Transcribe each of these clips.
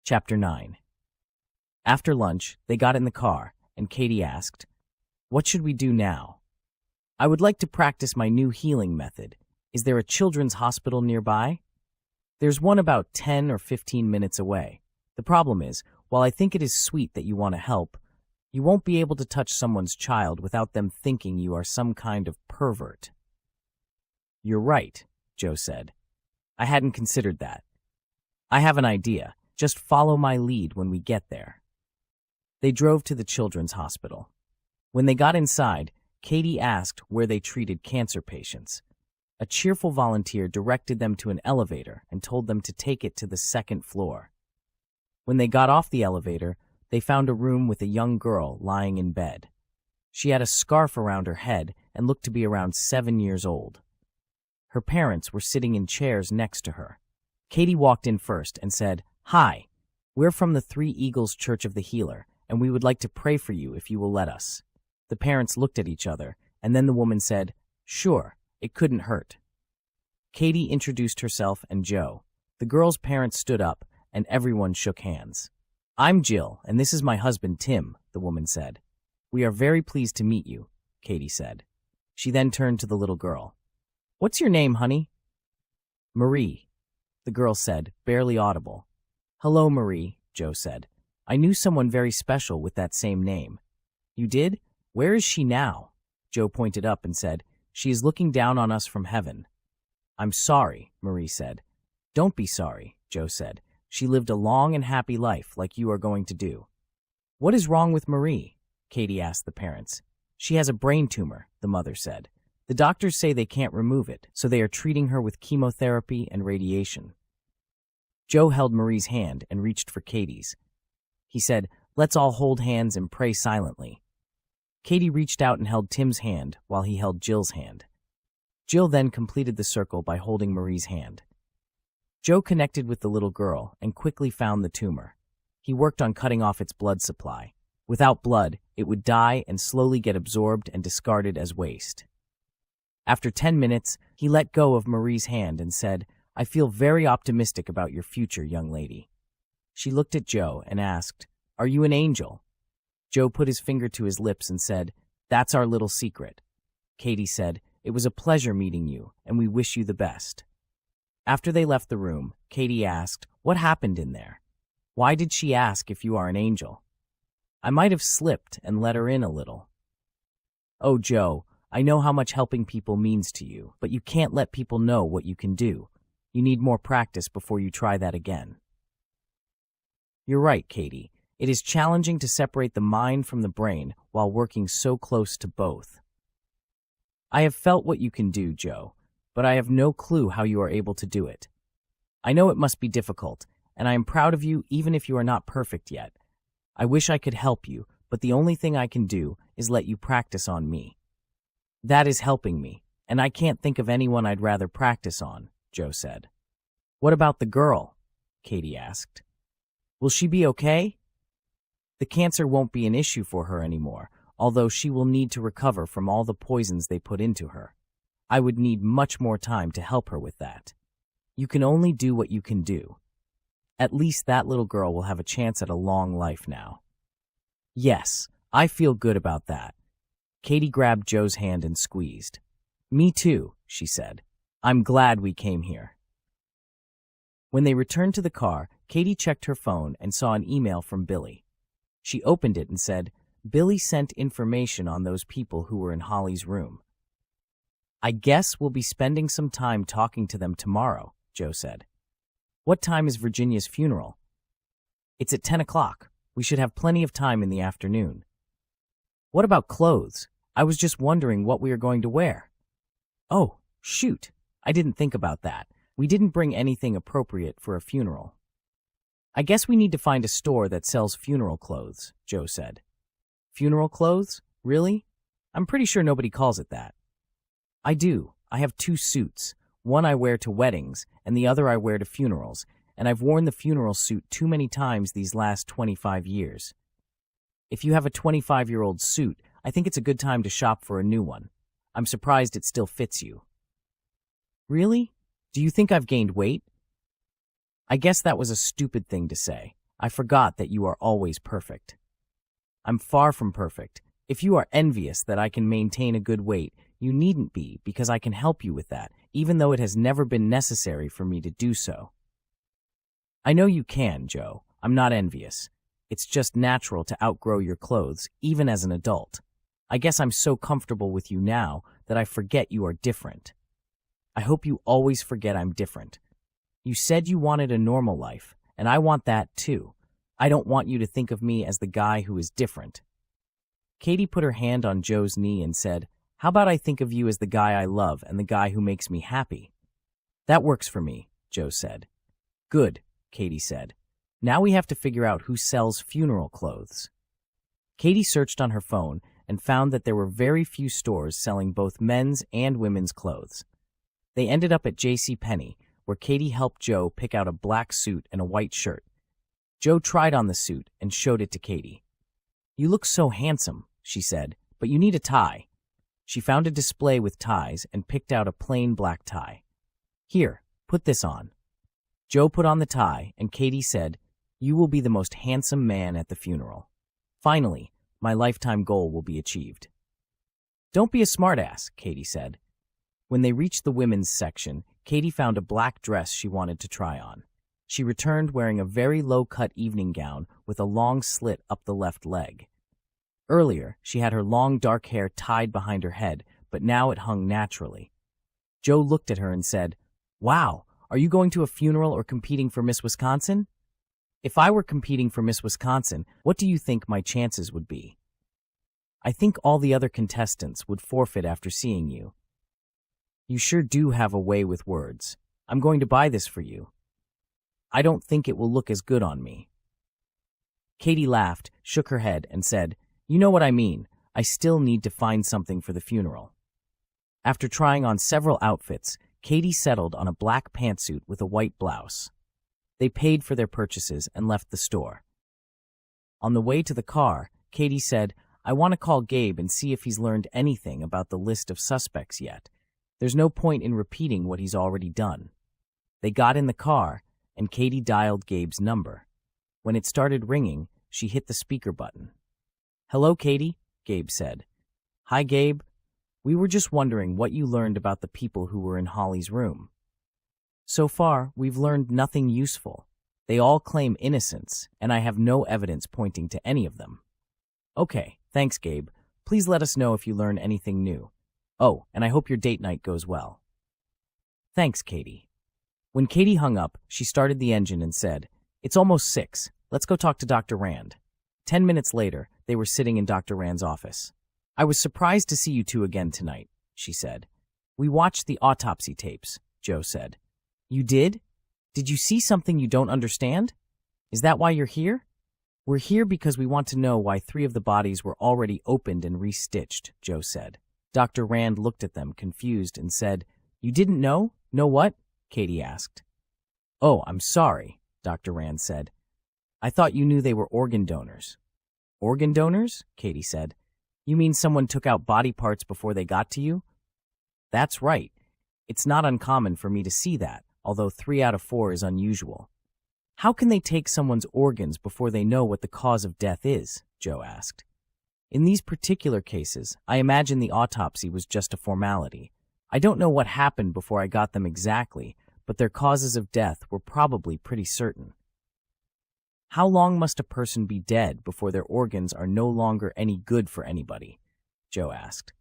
Chapter 9. After lunch, they got in the car, and Katie asked, "What should we do now?" "I would like to practice my new healing method. Is there a children's hospital nearby?" "There's one about 10 or 15 minutes away. The problem is, while I think it is sweet that you want to help, you won't be able to touch someone's child without them thinking you are some kind of pervert." "You're right," Joe said. "I hadn't considered that. I have an idea. Just follow my lead when we get there." They drove to the children's hospital. When they got inside, Katie asked where they treated cancer patients. A cheerful volunteer directed them to an elevator and told them to take it to the second floor. When they got off the elevator, they found a room with a young girl lying in bed. She had a scarf around her head and looked to be around 7 years old. Her parents were sitting in chairs next to her. Katie walked in first and said, "Hi, we're from the Three Eagles Church of the Healer, and we would like to pray for you if you will let us." The parents looked at each other, and then the woman said, "Sure, it couldn't hurt." Katie introduced herself and Joe. The girl's parents stood up, and everyone shook hands. "I'm Jill, and this is my husband Tim," the woman said. "We are very pleased to meet you," Katie said. She then turned to the little girl. "What's your name, honey?" "Marie," the girl said, barely audible. "Hello, Marie," Joe said. "I knew someone very special with that same name." "You did? Where is she now?" Joe pointed up and said, "She is looking down on us from heaven." "I'm sorry," Marie said. "Don't be sorry," Joe said. "She lived a long and happy life like you are going to do." "What is wrong with Marie?" Katie asked the parents. "She has a brain tumor," the mother said. "The doctors say they can't remove it, so they are treating her with chemotherapy and radiation." Joe held Marie's hand and reached for Katie's. He said, "Let's all hold hands and pray silently." Katie reached out and held Tim's hand while he held Jill's hand. Jill then completed the circle by holding Marie's hand. Joe connected with the little girl and quickly found the tumor. He worked on cutting off its blood supply. Without blood, it would die and slowly get absorbed and discarded as waste. After 10 minutes, he let go of Marie's hand and said, "I feel very optimistic about your future, young lady." She looked at Joe and asked, "Are you an angel?" Joe put his finger to his lips and said, "That's our little secret." Katie said, "It was a pleasure meeting you, and we wish you the best." After they left the room, Katie asked, "What happened in there? Why did she ask if you are an angel?" "I might have slipped and let her in a little." "Oh, Joe, I know how much helping people means to you, but you can't let people know what you can do. You need more practice before you try that again." "You're right, Katie. It is challenging to separate the mind from the brain while working so close to both." "I have felt what you can do, Joe, but I have no clue how you are able to do it. I know it must be difficult, and I am proud of you even if you are not perfect yet. I wish I could help you, but the only thing I can do is let you practice on me." "That is helping me, and I can't think of anyone I'd rather practice on," Joe said. "What about the girl?" Katie asked. "Will she be okay?" "The cancer won't be an issue for her anymore, although she will need to recover from all the poisons they put into her. I would need much more time to help her with that. You can only do what you can do. At least that little girl will have a chance at a long life now." "Yes, I feel good about that." Katie grabbed Joe's hand and squeezed. "Me too," she said. "I'm glad we came here." When they returned to the car, Katie checked her phone and saw an email from Billy. She opened it and said, "Billy sent information on those people who were in Holly's room." "I guess we'll be spending some time talking to them tomorrow," Joe said. "What time is Virginia's funeral?" "It's at 10 o'clock. We should have plenty of time in the afternoon." "What about clothes? I was just wondering what we are going to wear." "Oh, shoot. I didn't think about that. We didn't bring anything appropriate for a funeral." "I guess we need to find a store that sells funeral clothes," Joe said. "Funeral clothes? Really? I'm pretty sure nobody calls it that." "I do. I have 2 suits. One I wear to weddings, and the other I wear to funerals, and I've worn the funeral suit too many times these last 25 years. If you have a 25-year-old suit, I think it's a good time to shop for a new one. I'm surprised it still fits you." "Really? Do you think I've gained weight?" "I guess that was a stupid thing to say. I forgot that you are always perfect. I'm far from perfect. If you are envious that I can maintain a good weight, you needn't be, because I can help you with that, even though it has never been necessary for me to do so. I know you can, Joe. I'm not envious. It's just natural to outgrow your clothes, even as an adult. I guess I'm so comfortable with you now that I forget you are different. I hope you always forget I'm different. You said you wanted a normal life, and I want that too. I don't want you to think of me as the guy who is different. Katie put her hand on Joe's knee and said, "How about I think of you as the guy I love and the guy who makes me happy?" "That works for me," Joe said. "Good," Katie said. "Now we have to figure out who sells funeral clothes." Katie searched on her phone and found that there were very few stores selling both men's and women's clothes. They ended up at JCPenney, where Katie helped Joe pick out a black suit and a white shirt. Joe tried on the suit and showed it to Katie. "You look so handsome," she said, "but you need a tie." She found a display with ties and picked out a plain black tie. "Here, put this on." Joe put on the tie, and Katie said, "You will be the most handsome man at the funeral. Finally, my lifetime goal will be achieved." "Don't be a smartass," Katie said. When they reached the women's section, Katie found a black dress she wanted to try on. She returned wearing a very low-cut evening gown with a long slit up the left leg. Earlier, she had her long dark hair tied behind her head, but now it hung naturally. Joe looked at her and said, "Wow, are you going to a funeral or competing for Miss Wisconsin?" "If I were competing for Miss Wisconsin, what do you think my chances would be?" "I think all the other contestants would forfeit after seeing you." "You sure do have a way with words. I'm going to buy this for you." "I don't think it will look as good on me." Katie laughed, shook her head, and said, "You know what I mean. I still need to find something for the funeral." After trying on several outfits, Katie settled on a black pantsuit with a white blouse. They paid for their purchases and left the store. On the way to the car, Katie said, "I want to call Gabe and see if he's learned anything about the list of suspects yet. There's no point in repeating what he's already done." They got in the car, and Katie dialed Gabe's number. When it started ringing, she hit the speaker button. "Hello, Katie," Gabe said. "Hi, Gabe. We were just wondering what you learned about the people who were in Holly's room." "So far, we've learned nothing useful. They all claim innocence, and I have no evidence pointing to any of them." "Okay, thanks, Gabe. Please let us know if you learn anything new. Oh, and I hope your date night goes well." "Thanks, Katie." When Katie hung up, she started the engine and said, "It's almost 6. Let's go talk to Dr. Rand." 10 minutes later, they were sitting in Dr. Rand's office. "I was surprised to see you two again tonight," she said. "We watched the autopsy tapes," Joe said. "You did? Did you see something you don't understand? Is that why you're here?" "We're here because we want to know why 3 of the bodies were already opened and restitched," Joe said. Dr. Rand looked at them, confused, and said, "You didn't know? Know what?" Katie asked. "Oh, I'm sorry," Dr. Rand said. "I thought you knew they were organ donors." "Organ donors?" Katie said. "You mean someone took out body parts before they got to you?" "That's right. It's not uncommon for me to see that, although 3 out of 4 is unusual." "How can they take someone's organs before they know what the cause of death is?" Joe asked. "In these particular cases, I imagine the autopsy was just a formality. I don't know what happened before I got them exactly, but their causes of death were probably pretty certain." "How long must a person be dead before their organs are no longer any good for anybody?" Joe asked.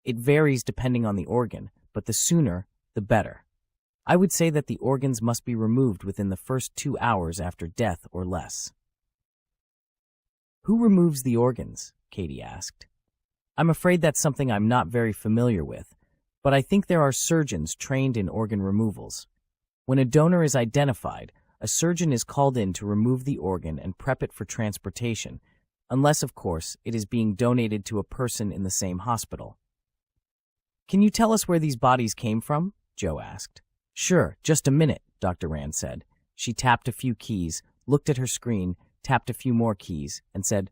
"It varies depending on the organ, but the sooner, the better. I would say that the organs must be removed within the first 2 hours after death or less." "Who removes the organs?" Katie asked. "I'm afraid that's something I'm not very familiar with, but I think there are surgeons trained in organ removals. When a donor is identified, a surgeon is called in to remove the organ and prep it for transportation, unless, of course, it is being donated to a person in the same hospital." "Can you tell us where these bodies came from?" Joe asked. "Sure, just a minute," Dr. Rand said. She tapped a few keys, looked at her screen, tapped a few more keys, and said,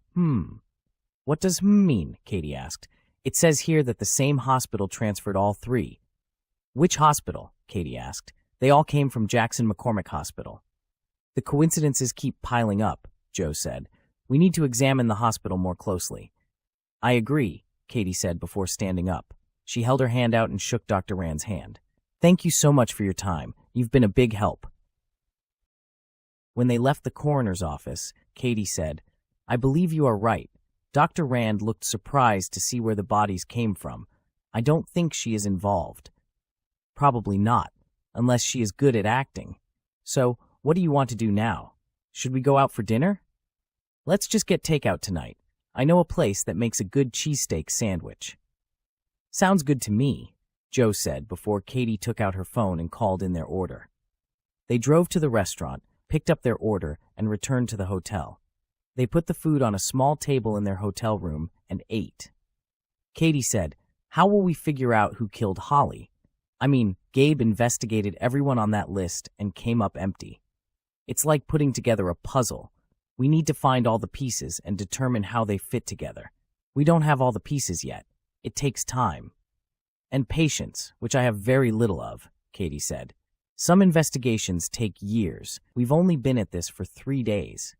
"What does mean?" Katie asked. "It says here that the same hospital transferred all 3. "Which hospital?" Katie asked. "They all came from Jackson McCormick Hospital." "The coincidences keep piling up," Joe said. We need to examine the hospital more closely. I agree, Katie said before standing up. She held her hand out and shook Dr. Rand's hand. Thank you so much for your time. You've been a big help. When they left the coroner's office, Katie said, I believe you are right. Dr. Rand looked surprised to see where the bodies came from. I don't think she is involved. Probably not, unless she is good at acting. So, what do you want to do now? Should we go out for dinner? Let's just get takeout tonight. I know a place that makes a good cheesesteak sandwich. Sounds good to me, Joe said before Katie took out her phone and called in their order. They drove to the restaurant, picked up their order, and returned to the hotel. They put the food on a small table in their hotel room and ate. Katie said, How will we figure out who killed Holly? I mean, Gabe investigated everyone on that list and came up empty. It's like putting together a puzzle. We need to find all the pieces and determine how they fit together. We don't have all the pieces yet. It takes time. And patience, which I have very little of, Katie said. Some investigations take years. We've only been at this for 3 days.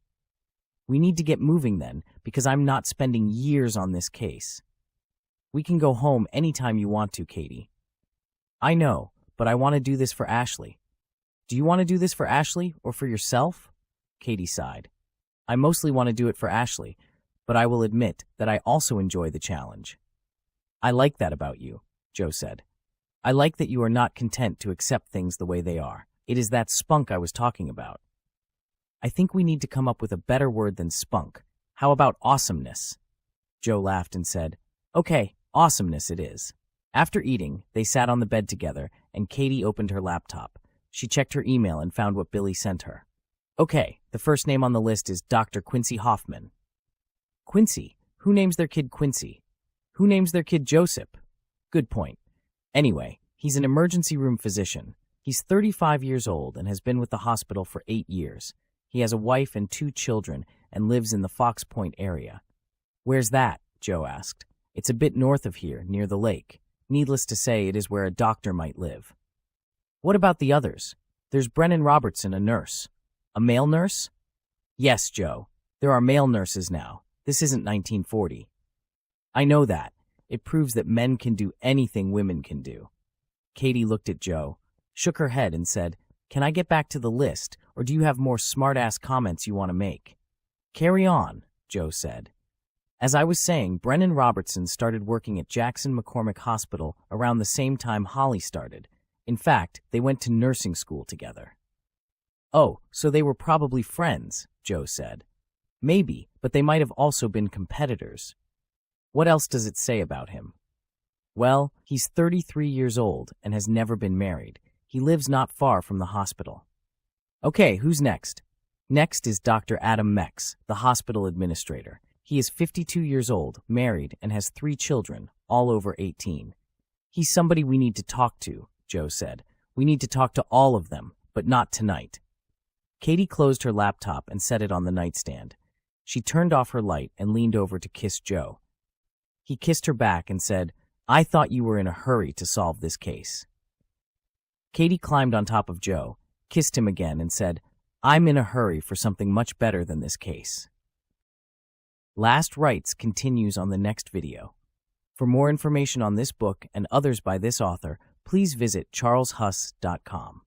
We need to get moving then, because I'm not spending years on this case. We can go home anytime you want to, Katie. I know, but I want to do this for Ashley. Do you want to do this for Ashley or for yourself? Katie sighed. I mostly want to do it for Ashley, but I will admit that I also enjoy the challenge. I like that about you, Joe said. I like that you are not content to accept things the way they are. It is that spunk I was talking about. I think we need to come up with a better word than spunk. How about awesomeness? Joe laughed and said, Okay, awesomeness it is. After eating, they sat on the bed together, and Katie opened her laptop. She checked her email and found what Billy sent her. Okay, the first name on the list is Dr. Quincy Hoffman. Quincy? Who names their kid Quincy? Who names their kid Joseph? Good point. Anyway, he's an emergency room physician. He's 35 years old and has been with the hospital for 8 years. He has a wife and 2 children and lives in the Fox Point area. Where's that? Joe asked. It's a bit north of here, near the lake. Needless to say, it is where a doctor might live. What about the others? There's Brennan Robertson, a nurse. A male nurse? Yes, Joe. There are male nurses now. This isn't 1940. I know that. It proves that men can do anything women can do. Katie looked at Joe, shook her head and said, Can I get back to the list, or do you have more smart-ass comments you want to make? Carry on, Joe said. As I was saying, Brennan Robertson started working at Jackson McCormick Hospital around the same time Holly started. In fact, they went to nursing school together. Oh, so they were probably friends, Joe said. Maybe, but they might have also been competitors. What else does it say about him? Well, he's 33 years old and has never been married. He lives not far from the hospital. Okay, who's next? Next is Dr. Adam Mex, the hospital administrator. He is 52 years old, married, and has 3 children, all over 18. He's somebody we need to talk to, Joe said. We need to talk to all of them, but not tonight. Katie closed her laptop and set it on the nightstand. She turned off her light and leaned over to kiss Joe. He kissed her back and said, I thought you were in a hurry to solve this case. Katie climbed on top of Joe, kissed him again, and said, I'm in a hurry for something much better than this case. Last Rites continues on the next video. For more information on this book and others by this author, please visit charleshuss.com.